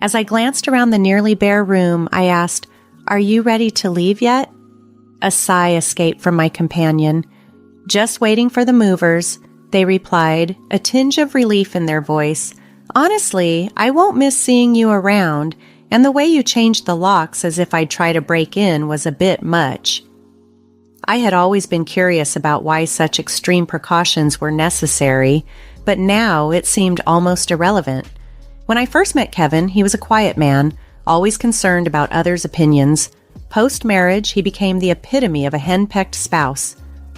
As I glanced around the nearly bare room, I asked, "Are you ready to leave yet?" A sigh escaped from my companion. "Just waiting for the movers," they replied, a tinge of relief in their voice. "Honestly, I won't miss seeing you around, and the way you changed the locks as if I'd try to break in was a bit much." I had always been curious about why such extreme precautions were necessary, but now it seemed almost irrelevant. When I first met Kevin, he was a quiet man, always concerned about others' opinions. Post-marriage, he became the epitome of a henpecked spouse.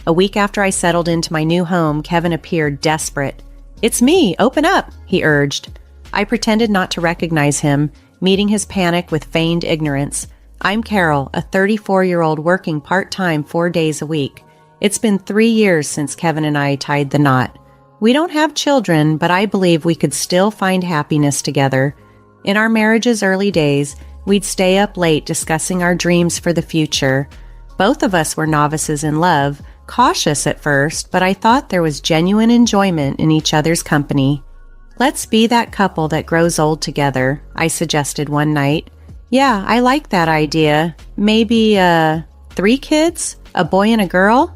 A week after I settled into my new home, Kevin appeared desperate. "It's me, open up," he urged. I pretended not to recognize him, meeting his panic with feigned ignorance. "I'm Carol, a 34-year-old working part-time 4 days a week. It's been 3 years since Kevin and I tied the knot. We don't have children, but I believe we could still find happiness together. In our marriage's early days, we'd stay up late discussing our dreams for the future. Both of us were novices in love, cautious at first, but I thought there was genuine enjoyment in each other's company. Let's be that couple that grows old together," I suggested one night. "Yeah, I like that idea. Maybe, 3 kids? A boy and a girl?"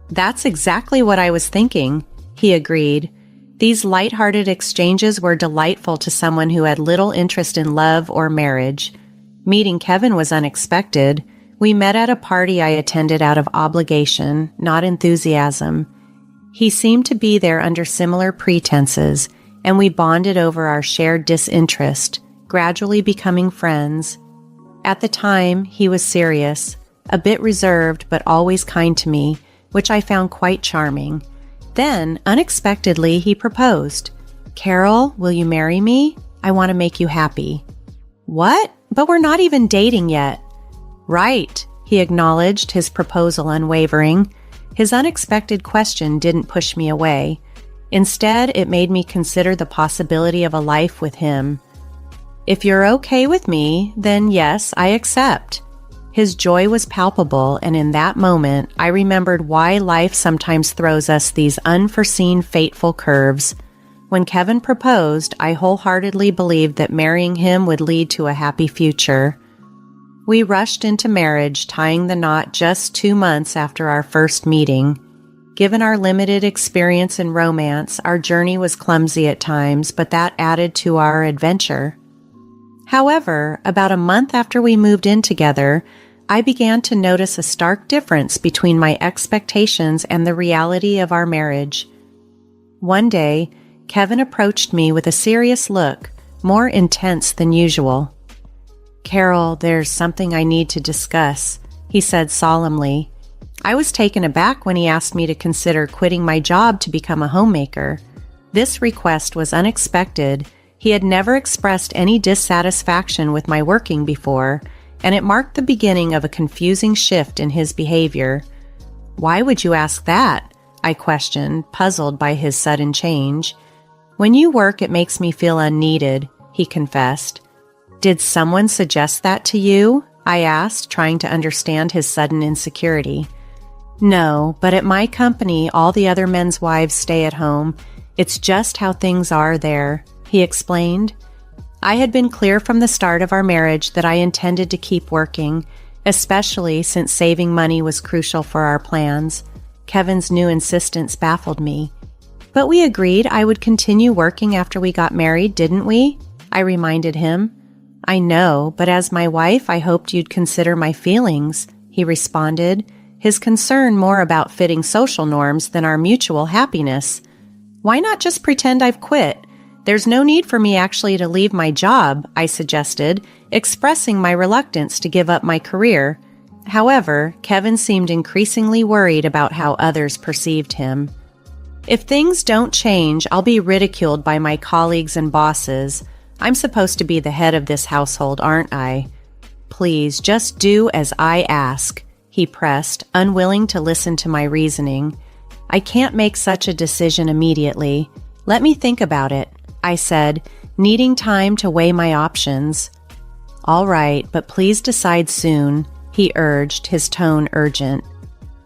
"That's exactly what I was thinking," he agreed. These light-hearted exchanges were delightful to someone who had little interest in love or marriage. Meeting Kevin was unexpected. We met at a party I attended out of obligation, not enthusiasm. He seemed to be there under similar pretenses, and we bonded over our shared disinterest, gradually becoming friends. At the time, he was serious, a bit reserved but always kind to me, which I found quite charming. Then, unexpectedly, he proposed. "Carol, will you marry me? I want to make you happy." "What? But we're not even dating yet." "Right," he acknowledged, his proposal unwavering. His unexpected question didn't push me away. Instead, it made me consider the possibility of a life with him. "If you're okay with me, then yes, I accept." His joy was palpable, and in that moment, I remembered why life sometimes throws us these unforeseen fateful curves. When Kevin proposed, I wholeheartedly believed that marrying him would lead to a happy future. We rushed into marriage, tying the knot just 2 months after our first meeting. Given our limited experience in romance, our journey was clumsy at times, but that added to our adventure. However, about a month after we moved in together, I began to notice a stark difference between my expectations and the reality of our marriage. One day, Kevin approached me with a serious look, more intense than usual. "Carol, there's something I need to discuss," he said solemnly. I was taken aback when he asked me to consider quitting my job to become a homemaker. This request was unexpected. He had never expressed any dissatisfaction with my working before, and it marked the beginning of a confusing shift in his behavior. "Why would you ask that?" I questioned, puzzled by his sudden change. "When you work, it makes me feel unneeded," he confessed. "Did someone suggest that to you?" I asked, trying to understand his sudden insecurity. "No, but at my company, all the other men's wives stay at home. It's just how things are there," he explained. I had been clear from the start of our marriage that I intended to keep working, especially since saving money was crucial for our plans. Kevin's new insistence baffled me. "But we agreed I would continue working after we got married, didn't we?" I reminded him. "I know, but as my wife, I hoped you'd consider my feelings," he responded, his concern more about fitting social norms than our mutual happiness. "Why not just pretend I've quit? There's no need for me actually to leave my job," I suggested, expressing my reluctance to give up my career. However, Kevin seemed increasingly worried about how others perceived him. "If things don't change, I'll be ridiculed by my colleagues and bosses. I'm supposed to be the head of this household, aren't I? Please, just do as I ask," he pressed, unwilling to listen to my reasoning. "I can't make such a decision immediately. Let me think about it," I said, needing time to weigh my options. "All right, but please decide soon," he urged, his tone urgent.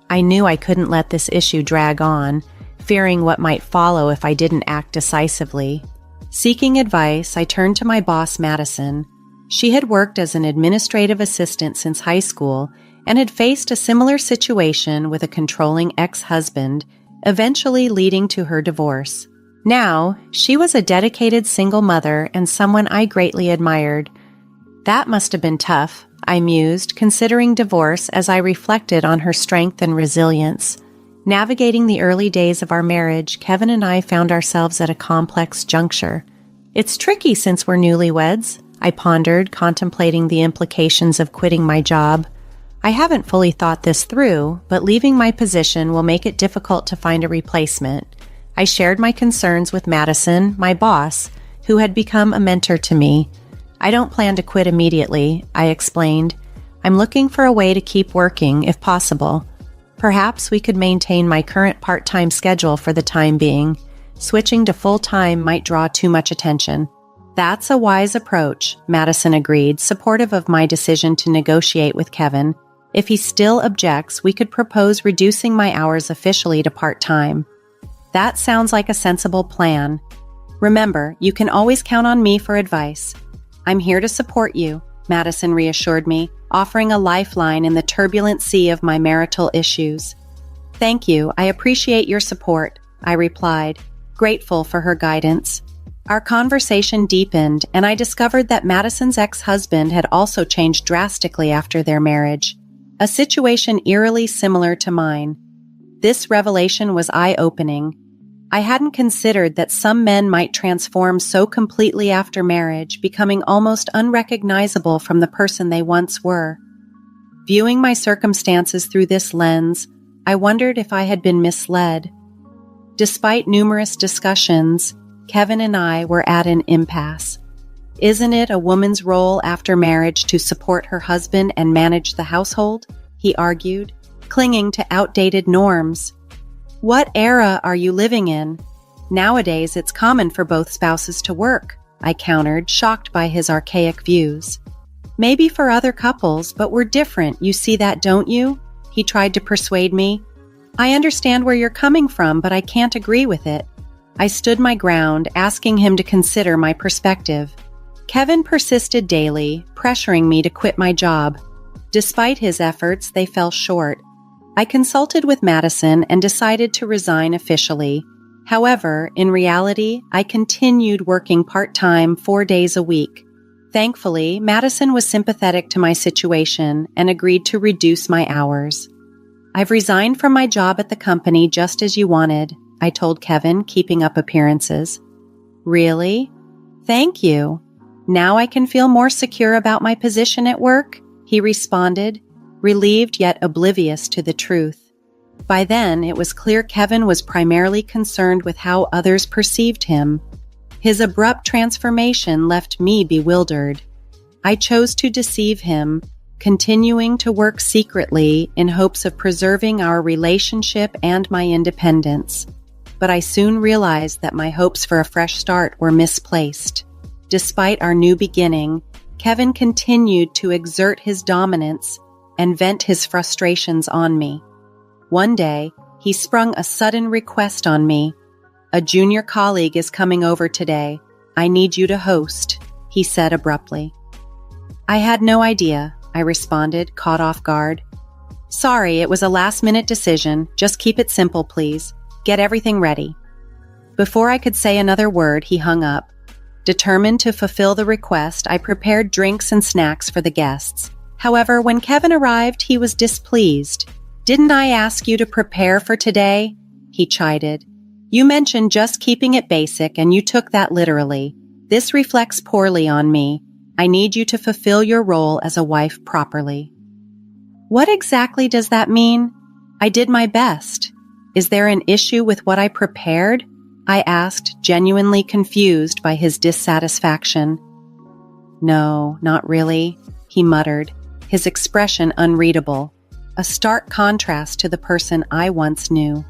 I knew I couldn't let this issue drag on, fearing what might follow if I didn't act decisively. Seeking advice, I turned to my boss, Madison. She had worked as an administrative assistant since high school and had faced a similar situation with a controlling ex-husband, eventually leading to her divorce. Now, she was a dedicated single mother and someone I greatly admired. That must have been tough, I mused, considering divorce as I reflected on her strength and resilience. Navigating the early days of our marriage, Kevin and I found ourselves at a complex juncture. It's tricky since we're newlyweds, I pondered, contemplating the implications of quitting my job. I haven't fully thought this through, but leaving my position will make it difficult to find a replacement. I shared my concerns with Madison, my boss, who had become a mentor to me. I don't plan to quit immediately, I explained. I'm looking for a way to keep working, if possible. Perhaps we could maintain my current part-time schedule for the time being. Switching to full-time might draw too much attention. That's a wise approach, Madison agreed, supportive of my decision to negotiate with Kevin. If he still objects, we could propose reducing my hours officially to part-time. That sounds like a sensible plan. Remember, you can always count on me for advice. I'm here to support you, Madison reassured me, offering a lifeline in the turbulent sea of my marital issues. Thank you, I appreciate your support, I replied, grateful for her guidance. Our conversation deepened, and I discovered that Madison's ex-husband had also changed drastically after their marriage, a situation eerily similar to mine. This revelation was eye-opening. I hadn't considered that some men might transform so completely after marriage, becoming almost unrecognizable from the person they once were. Viewing my circumstances through this lens, I wondered if I had been misled. Despite numerous discussions, Kevin and I were at an impasse. Isn't it a woman's role after marriage to support her husband and manage the household? He argued, clinging to outdated norms. What era are you living in? Nowadays, it's common for both spouses to work, I countered, shocked by his archaic views. Maybe for other couples, but we're different. You see that, don't you? He tried to persuade me. I understand where you're coming from, but I can't agree with it. I stood my ground, asking him to consider my perspective. Kevin persisted daily, pressuring me to quit my job. Despite his efforts, they fell short. I consulted with Madison and decided to resign officially. However, in reality, I continued working part-time 4 days a week. Thankfully, Madison was sympathetic to my situation and agreed to reduce my hours. I've resigned from my job at the company just as you wanted, I told Kevin, keeping up appearances. Really? Thank you. Now I can feel more secure about my position at work, he responded, relieved yet oblivious to the truth. By then, it was clear Kevin was primarily concerned with how others perceived him. His abrupt transformation left me bewildered. I chose to deceive him, continuing to work secretly in hopes of preserving our relationship and my independence. But I soon realized that my hopes for a fresh start were misplaced. Despite our new beginning, Kevin continued to exert his dominance and vent his frustrations on me. One day, he sprung a sudden request on me. A junior colleague is coming over today. I need you to host, he said abruptly. I had no idea, I responded, caught off guard. Sorry, it was a last-minute decision. Just keep it simple, please. Get everything ready. Before I could say another word, he hung up. Determined to fulfill the request, I prepared drinks and snacks for the guests. However, when Kevin arrived, he was displeased. Didn't I ask you to prepare for today? He chided. You mentioned just keeping it basic, and you took that literally. This reflects poorly on me. I need you to fulfill your role as a wife properly. What exactly does that mean? I did my best. Is there an issue with what I prepared? I asked, genuinely confused by his dissatisfaction. No, not really, he muttered, his expression unreadable, a stark contrast to the person I once knew.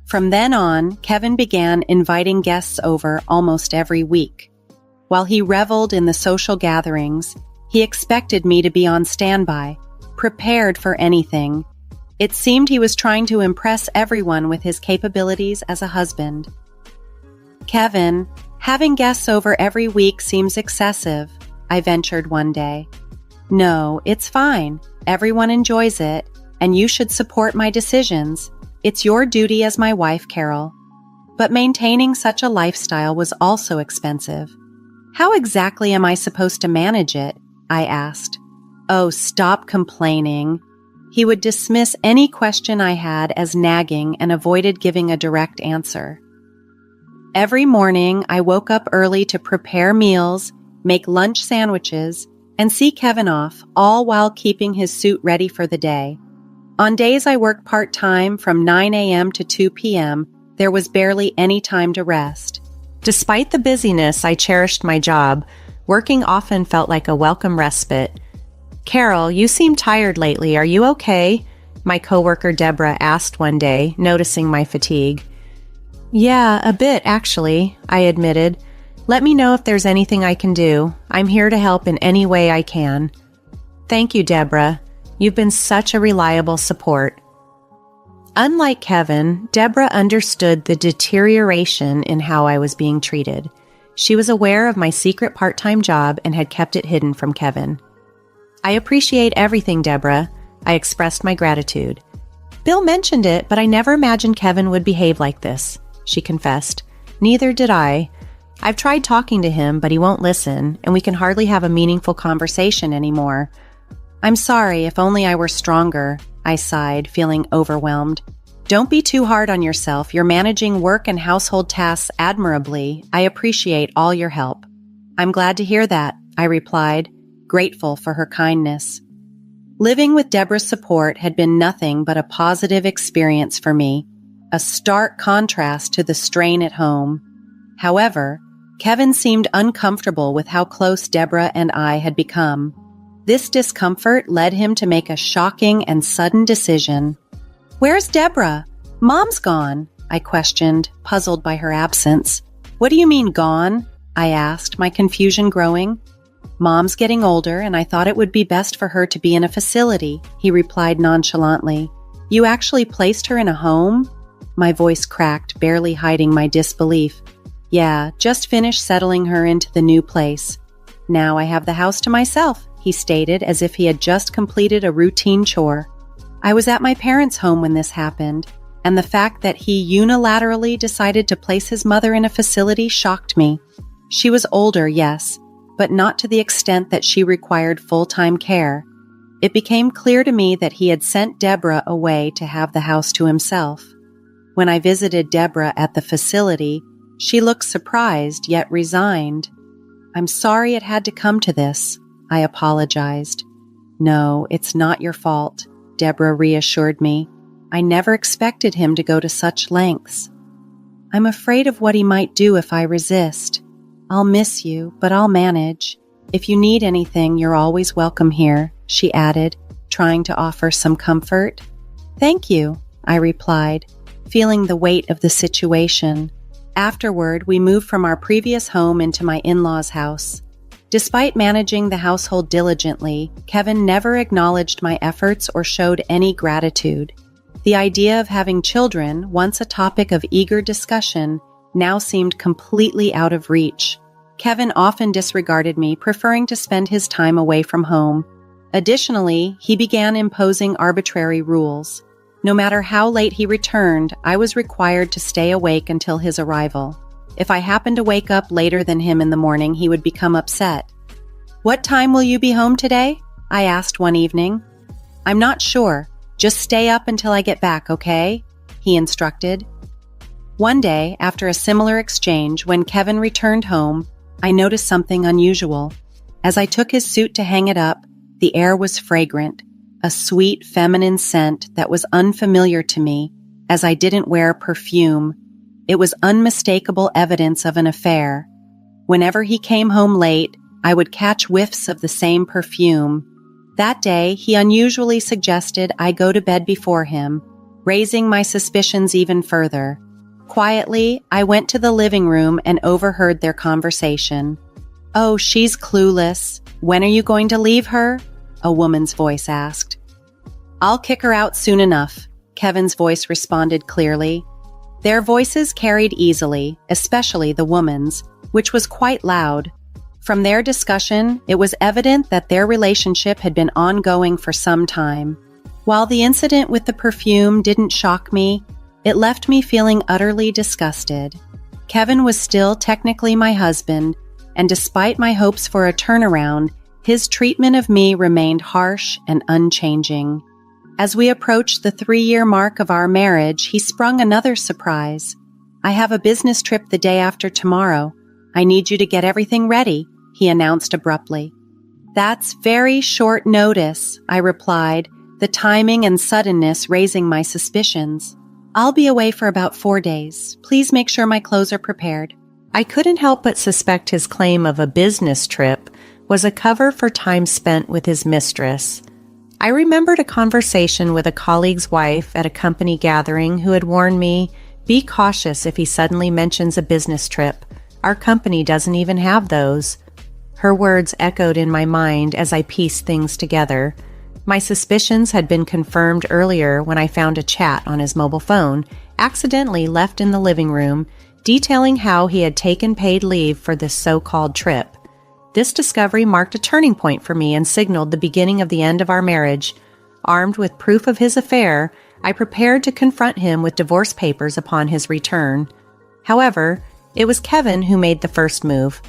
From then on, Kevin began inviting guests over almost every week. While he reveled in the social gatherings, he expected me to be on standby, prepared for anything. It seemed he was trying to impress everyone with his capabilities as a husband. Kevin, Having guests over every week seems excessive, I ventured one day. No, it's fine. Everyone enjoys it, and you should support my decisions. It's your duty as my wife, Carol. But maintaining such a lifestyle was also expensive. How exactly am I supposed to manage it? I asked. Oh, stop complaining. He would dismiss any question I had as nagging and avoided giving a direct answer. Every morning, I woke up early to prepare meals, make lunch sandwiches, and see Kevin off, all while keeping his suit ready for the day. On days I worked part-time from 9 a.m. to 2 p.m., there was barely any time to rest. Despite the busyness, I cherished my job. Working often felt like a welcome respite. Carol, you seem tired lately. Are you okay? My coworker Deborah asked one day, noticing my fatigue. Yeah, a bit, actually, I admitted. Let me know if there's anything I can do. I'm here to help in any way I can. Thank you, Deborah. You've been such a reliable support. Unlike Kevin, Deborah understood the deterioration in how I was being treated. She was aware of my secret part-time job and had kept it hidden from Kevin. I appreciate everything, Deborah. I expressed my gratitude. Bill mentioned it, but I never imagined Kevin would behave like this, she confessed. Neither did I. I've tried talking to him, but he won't listen, and we can hardly have a meaningful conversation anymore. I'm sorry, if only I were stronger, I sighed, feeling overwhelmed. Don't be too hard on yourself. You're managing work and household tasks admirably. I appreciate all your help. I'm glad to hear that, I replied, grateful for her kindness. Living with Deborah's support had been nothing but a positive experience for me, a stark contrast to the strain at home. However, Kevin seemed uncomfortable with how close Deborah and I had become. This discomfort led him to make a shocking and sudden decision. Where's Deborah? Mom's gone, I questioned, puzzled by her absence. What do you mean gone? I asked, my confusion growing. Mom's getting older, and I thought it would be best for her to be in a facility, he replied nonchalantly. You actually placed her in a home? My voice cracked, barely hiding my disbelief. Yeah, just finished settling her into the new place. Now I have the house to myself, he stated as if he had just completed a routine chore. I was at my parents' home when this happened, and the fact that he unilaterally decided to place his mother in a facility shocked me. She was older, yes, but not to the extent that she required full-time care. It became clear to me that he had sent Deborah away to have the house to himself. When I visited Deborah at the facility, she looked surprised yet resigned. I'm sorry it had to come to this, I apologized. No, it's not your fault, Deborah reassured me. I never expected him to go to such lengths. I'm afraid of what he might do if I resist. I'll miss you, but I'll manage. If you need anything, you're always welcome here, she added, trying to offer some comfort. Thank you, I replied, feeling the weight of the situation. Afterward, we moved from our previous home into my in-laws' house. Despite managing the household diligently, Kevin never acknowledged my efforts or showed any gratitude. The idea of having children, once a topic of eager discussion, now seemed completely out of reach. Kevin often disregarded me, preferring to spend his time away from home. Additionally, he began imposing arbitrary rules. No matter how late he returned, I was required to stay awake until his arrival. If I happened to wake up later than him in the morning, he would become upset. What time will you be home today? I asked one evening. I'm not sure. Just stay up until I get back, okay? He instructed. One day, after a similar exchange, when Kevin returned home, I noticed something unusual. As I took his suit to hang it up, the air was fragrant, a sweet feminine scent that was unfamiliar to me, as I didn't wear perfume. It was unmistakable evidence of an affair. Whenever he came home late, I would catch whiffs of the same perfume. That day, he unusually suggested I go to bed before him, raising my suspicions even further. Quietly, I went to the living room and overheard their conversation. Oh, she's clueless. When are you going to leave her? A woman's voice asked. I'll kick her out soon enough, Kevin's voice responded clearly. Their voices carried easily, especially the woman's. which was quite loud. From their discussion, it was evident that their relationship had been ongoing for some time. While the incident with the perfume didn't shock me, it left me feeling utterly disgusted. Kevin was still technically my husband, and despite my hopes for a turnaround, his treatment of me remained harsh and unchanging. As we approached the 3-year mark of our marriage, he sprung another surprise. "I have a business trip the day after tomorrow. I need you to get everything ready," he announced abruptly. "That's very short notice," I replied, the timing and suddenness raising my suspicions. "I'll be away for about 4 days. Please make sure my clothes are prepared." I couldn't help but suspect his claim of a business trip was a cover for time spent with his mistress. I remembered a conversation with a colleague's wife at a company gathering who had warned me, "Be cautious if he suddenly mentions a business trip. Our company doesn't even have those." Her words echoed in my mind as I pieced things together. My suspicions had been confirmed earlier when I found a chat on his mobile phone, accidentally left in the living room, detailing how he had taken paid leave for this so-called trip. This discovery marked a turning point for me and signaled the beginning of the end of our marriage. Armed with proof of his affair, I prepared to confront him with divorce papers upon his return. However, it was Kevin who made the first move.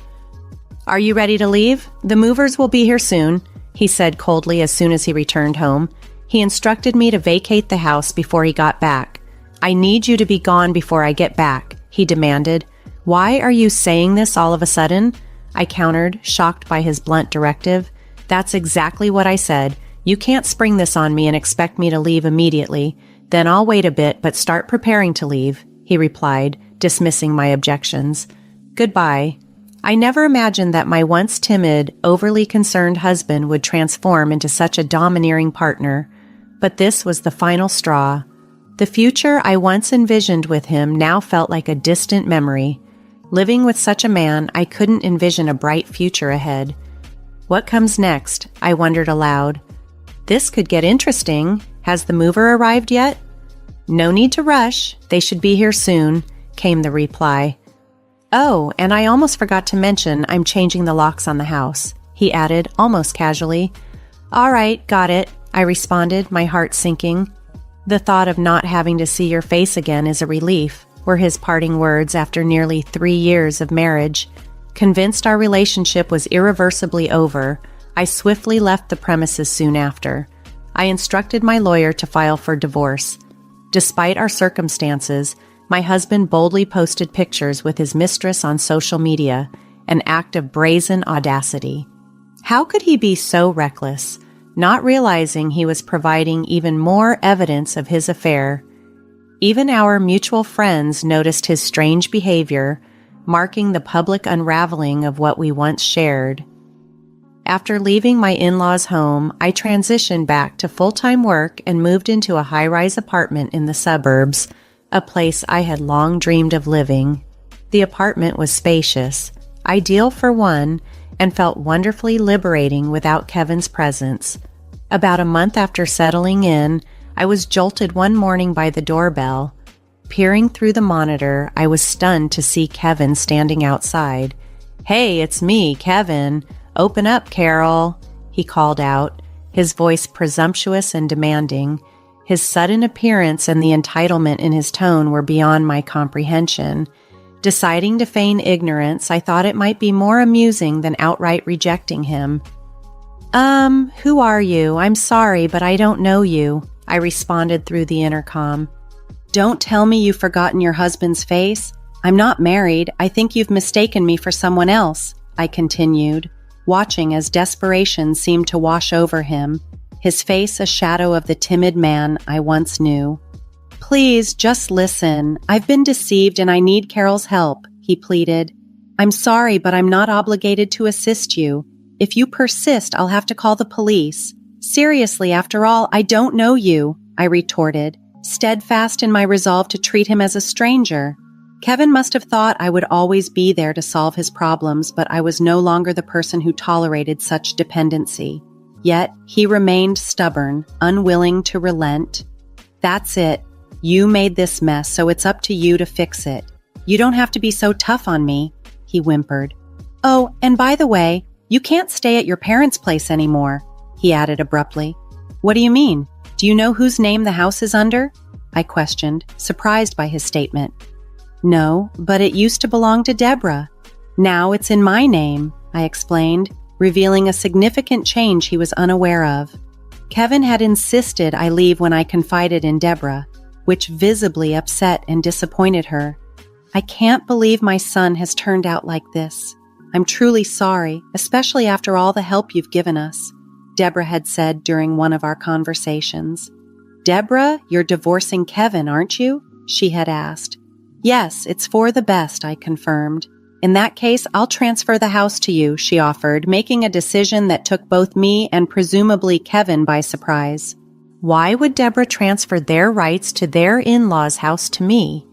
"Are you ready to leave? The movers will be here soon," he said coldly as soon as he returned home. He instructed me to vacate the house before he got back. "I need you to be gone before I get back," he demanded. "Why are you saying this all of a sudden?" I countered, shocked by his blunt directive. "That's exactly what I said. You can't spring this on me and expect me to leave immediately. Then I'll wait a bit, but start preparing to leave," he replied, dismissing my objections. "Goodbye." I never imagined that my once timid, overly concerned husband would transform into such a domineering partner, but this was the final straw. The future I once envisioned with him now felt like a distant memory. Living with such a man, I couldn't envision a bright future ahead. What comes next? I wondered aloud. This could get interesting. Has the mover arrived yet? "No need to rush. They should be here soon," came the reply. "Oh, and I almost forgot to mention I'm changing the locks on the house," he added almost casually. "All right, got it," I responded, my heart sinking. "The thought of not having to see your face again is a relief," were his parting words after nearly 3 years of marriage. Convinced our relationship was irreversibly over, I swiftly left the premises soon after. I instructed my lawyer to file for divorce. Despite our circumstances, my husband boldly posted pictures with his mistress on social media, an act of brazen audacity. How could he be so reckless, not realizing he was providing even more evidence of his affair? Even our mutual friends noticed his strange behavior, marking the public unraveling of what we once shared. After leaving my in-laws' home, I transitioned back to full-time work and moved into a high-rise apartment in the suburbs, a place I had long dreamed of living. The apartment was spacious, ideal for one, and felt wonderfully liberating without Kevin's presence. About a month after settling in, I was jolted one morning by the doorbell. Peering through the monitor, I was stunned to see Kevin standing outside. "Hey, it's me, Kevin. Open up, Carol," he called out, his voice presumptuous and demanding. His sudden appearance and the entitlement in his tone were beyond my comprehension. Deciding to feign ignorance, I thought it might be more amusing than outright rejecting him. Who are you? I'm sorry, but I don't know you," I responded through the intercom. "Don't tell me you've forgotten your husband's face. I'm not married. I think you've mistaken me for someone else," I continued, watching as desperation seemed to wash over him, his face a shadow of the timid man I once knew. "Please, just listen. I've been deceived and I need Carol's help," he pleaded. "I'm sorry, but I'm not obligated to assist you. If you persist, I'll have to call the police. Seriously, after all, I don't know you," I retorted, steadfast in my resolve to treat him as a stranger. Kevin must have thought I would always be there to solve his problems, but I was no longer the person who tolerated such dependency. Yet, he remained stubborn, unwilling to relent. "That's it. You made this mess, so it's up to you to fix it. You don't have to be so tough on me," he whimpered. "Oh, and by the way, you can't stay at your parents' place anymore," he added abruptly. "What do you mean? Do you know whose name the house is under?" I questioned, surprised by his statement. "No, but it used to belong to Deborah. Now it's in my name," I explained, revealing a significant change he was unaware of. Kevin had insisted I leave when I confided in Deborah, which visibly upset and disappointed her. "I can't believe my son has turned out like this. I'm truly sorry, especially after all the help you've given us," Deborah had said during one of our conversations. "Deborah, you're divorcing Kevin, aren't you?" she had asked. "Yes, it's for the best," I confirmed. "In that case, I'll transfer the house to you," she offered, making a decision that took both me and presumably Kevin by surprise. Why would Deborah transfer their rights to their in-laws' house to me?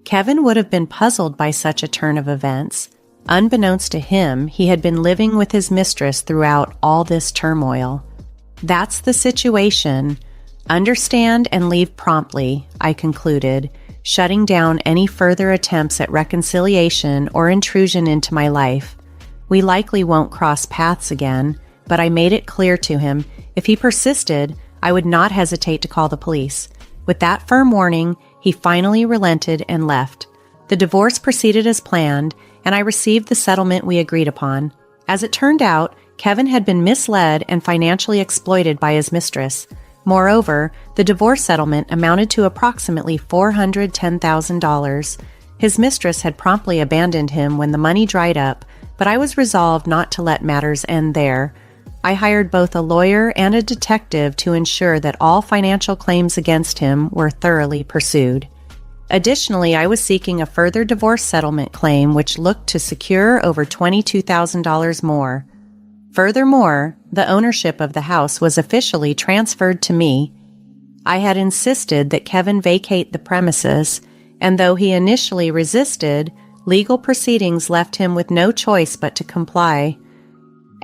Kevin would have been puzzled by such a turn of events. Unbeknownst to him, he had been living with his mistress throughout all this turmoil. "That's the situation. Understand and leave promptly," I concluded, shutting down any further attempts at reconciliation or intrusion into my life. We likely won't cross paths again, but I made it clear to him if he persisted, I would not hesitate to call the police. With that firm warning, he finally relented and left. The divorce proceeded as planned, and I received the settlement we agreed upon. As it turned out, Kevin had been misled and financially exploited by his mistress. Moreover, the divorce settlement amounted to approximately $410,000. His mistress had promptly abandoned him when the money dried up, but I was resolved not to let matters end there. I hired both a lawyer and a detective to ensure that all financial claims against him were thoroughly pursued. Additionally, I was seeking a further divorce settlement claim which looked to secure over $22,000 more. Furthermore, the ownership of the house was officially transferred to me. I had insisted that Kevin vacate the premises, and though he initially resisted, legal proceedings left him with no choice but to comply.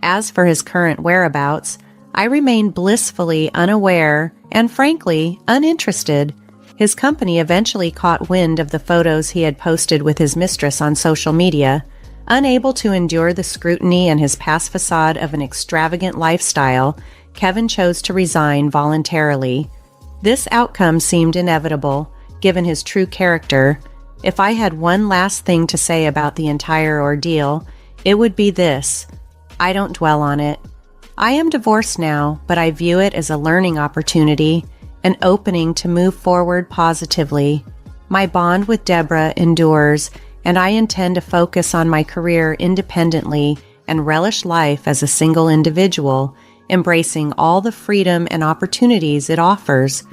As for his current whereabouts, I remained blissfully unaware and, frankly, uninterested. His company eventually caught wind of the photos he had posted with his mistress on social media. Unable to endure the scrutiny and his past facade of an extravagant lifestyle, Kevin chose to resign voluntarily. This outcome seemed inevitable, given his true character. If I had one last thing to say about the entire ordeal, it would be this: I don't dwell on it. I am divorced now, but I view it as a learning opportunity, an opening to move forward positively. My bond with Deborah endures, and I intend to focus on my career independently and relish life as a single individual, embracing all the freedom and opportunities it offers.